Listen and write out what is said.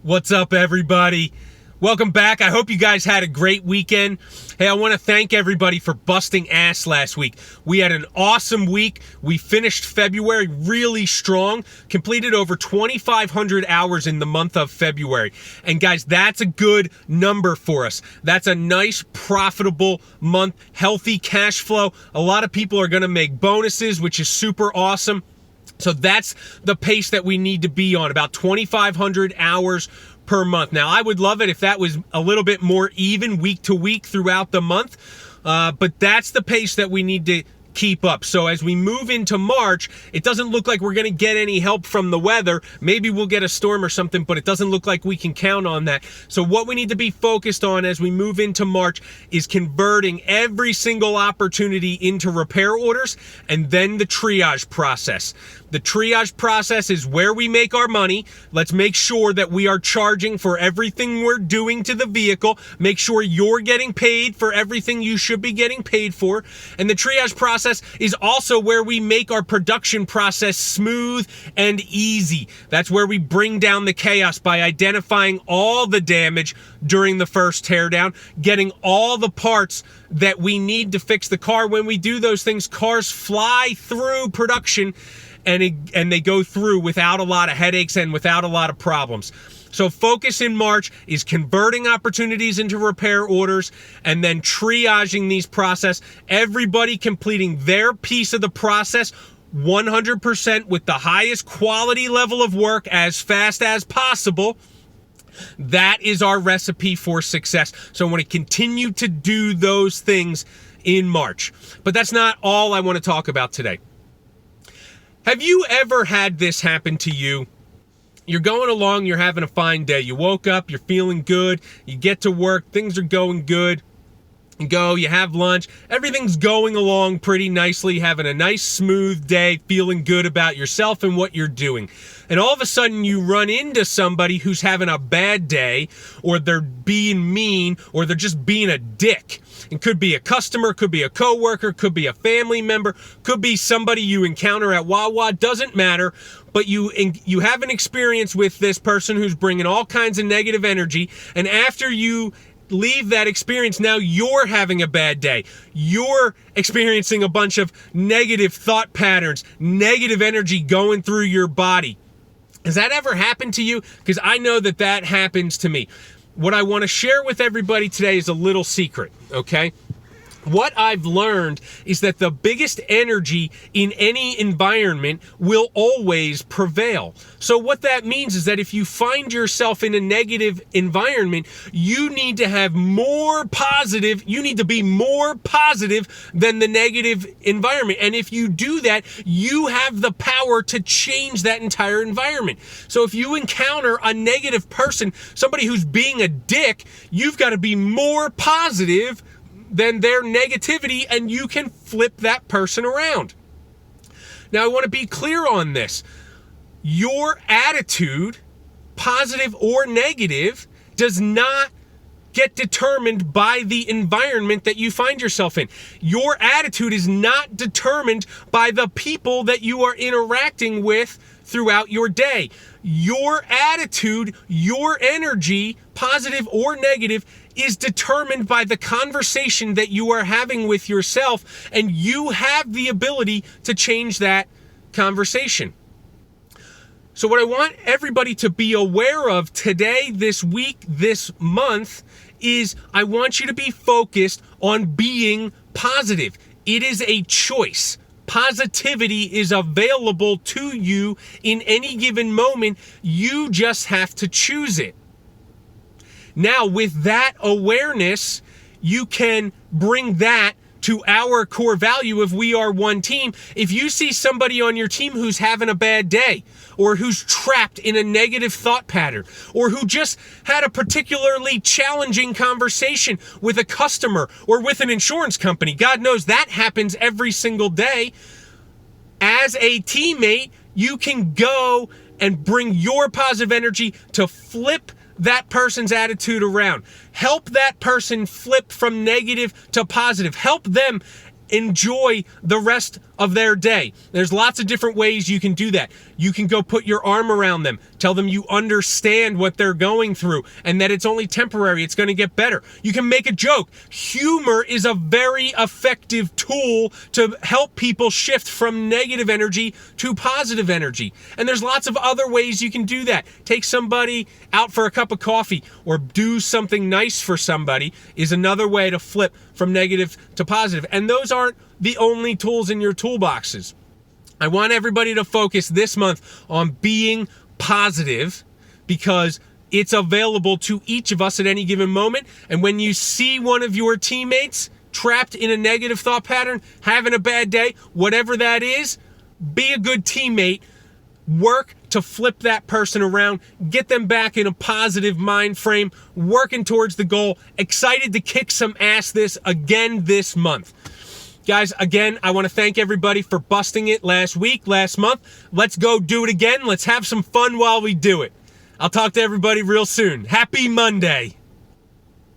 What's up, everybody? Welcome back. I hope you guys had a great weekend. Hey, I want to thank everybody for busting ass last week. We had an awesome week. We finished February really strong, completed over 2,500 hours in the month of February. And guys, that's a good number for us. That's a nice, profitable month, healthy cash flow. A lot of people are going to make bonuses, which is super awesome. So that's the pace that we need to be on, about 2,500 hours per month. Now, I would love it if that was a little bit more even week to week throughout the month, but that's the pace that we need to keep up. So as we move into March, it doesn't look like we're going to get any help from the weather. Maybe we'll get a storm or something, but it doesn't look like we can count on that. So what we need to be focused on as we move into March is converting every single opportunity into repair orders and then the triage process. The triage process is where we make our money. Let's make sure that we are charging for everything we're doing to the vehicle. Make sure you're getting paid for everything you should be getting paid for. And the triage process is also where we make our production process smooth and easy. That's where we bring down the chaos by identifying all the damage during the first teardown, getting all the parts that we need to fix the car. When we do those things, cars fly through production and they go through without a lot of headaches and without a lot of problems. So focus in March is converting opportunities into repair orders and then triaging these process. Everybody completing their piece of the process 100% with the highest quality level of work as fast as possible. That is our recipe for success. So I want to continue to do those things in March. But that's not all I want to talk about today. Have you ever had this happen to you? You're going along, you're having a fine day. You woke up, you're feeling good, you get to work, things are going good. You go, you have lunch, everything's going along pretty nicely, having a nice smooth day, feeling good about yourself and what you're doing. And all of a sudden you run into somebody who's having a bad day, or they're being mean, or they're just being a dick. It could be a customer, could be a coworker, could be a family member, could be somebody you encounter at Wawa, doesn't matter. But you have an experience with this person who's bringing all kinds of negative energy, and after you leave that experience, now you're having a bad day. You're experiencing a bunch of negative thought patterns, negative energy going through your body. Has that ever happened to you? Because I know that happens to me. What I want to share with everybody today is a little secret, okay? What I've learned is that the biggest energy in any environment will always prevail. So what that means is that if you find yourself in a negative environment, you need to be more positive than the negative environment. And if you do that, you have the power to change that entire environment. So if you encounter a negative person, somebody who's being a dick, you've got to be more positive than their negativity, and you can flip that person around. Now, I want to be clear on this. Your attitude, positive or negative, does not get determined by the environment that you find yourself in. Your attitude is not determined by the people that you are interacting with throughout your day. Your attitude, your energy, positive or negative, is determined by the conversation that you are having with yourself, and you have the ability to change that conversation. So what I want everybody to be aware of today, this week, this month, is I want you to be focused on being positive. It is a choice. Positivity is available to you in any given moment. You just have to choose it. Now, with that awareness, you can bring that to our core value of we are one team. If you see somebody on your team who's having a bad day, or who's trapped in a negative thought pattern, or who just had a particularly challenging conversation with a customer or with an insurance company, God knows that happens every single day. As a teammate, you can go and bring your positive energy to flip that person's attitude around. Help that person flip from negative to positive. Help them enjoy the rest of their day. There's lots of different ways you can do that. You can go put your arm around them. Tell them you understand what they're going through and that it's only temporary. It's going to get better. You can make a joke. Humor is a very effective tool to help people shift from negative energy to positive energy. And there's lots of other ways you can do that. Take somebody out for a cup of coffee or do something nice for somebody is another way to flip from negative to positive. And those aren't the only tools in your toolboxes. I want everybody to focus this month on being positive because it's available to each of us at any given moment. And when you see one of your teammates trapped in a negative thought pattern, having a bad day, whatever that is, be a good teammate. Work to flip that person around, get them back in a positive mind frame, working towards the goal, excited to kick some ass this month. Guys, again, I want to thank everybody for busting it last month. Let's go do it again. Let's have some fun while we do it. I'll talk to everybody real soon. Happy Monday.